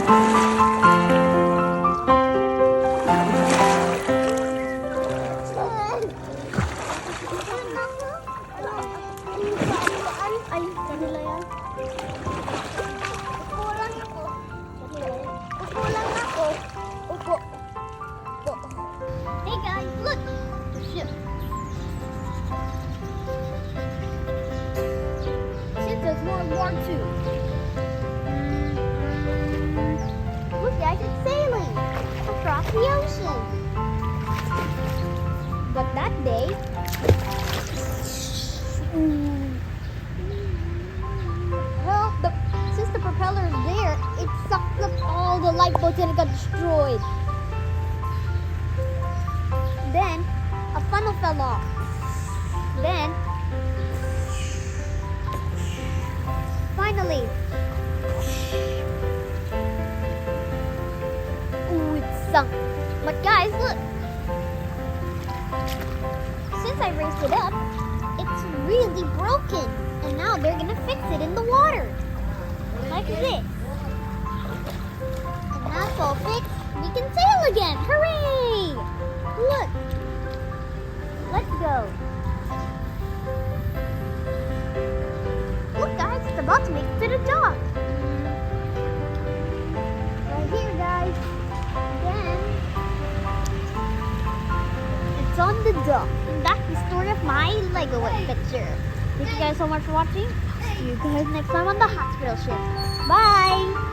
Hey guys, look! The ship. Ship does World War II. Look guys, it's sailing across the ocean. But that day, well, since the propeller is there, it sucked up all the lifeboats and it got destroyed. Then a funnel fell off. Then finally, ooh, it sunk. But guys, look. Since I raised it up, it's really broken. And now they're gonna fix it in the water. Like this. And now it's all fixed. We can sail again. Hooray! Look. Let's go. Look guys, it's about to make it to the dock. Right here guys. Then it's on the dock. And that's the story of my Lego adventure. Thank you guys so much for watching. See you guys next time on the hospital ship. Bye!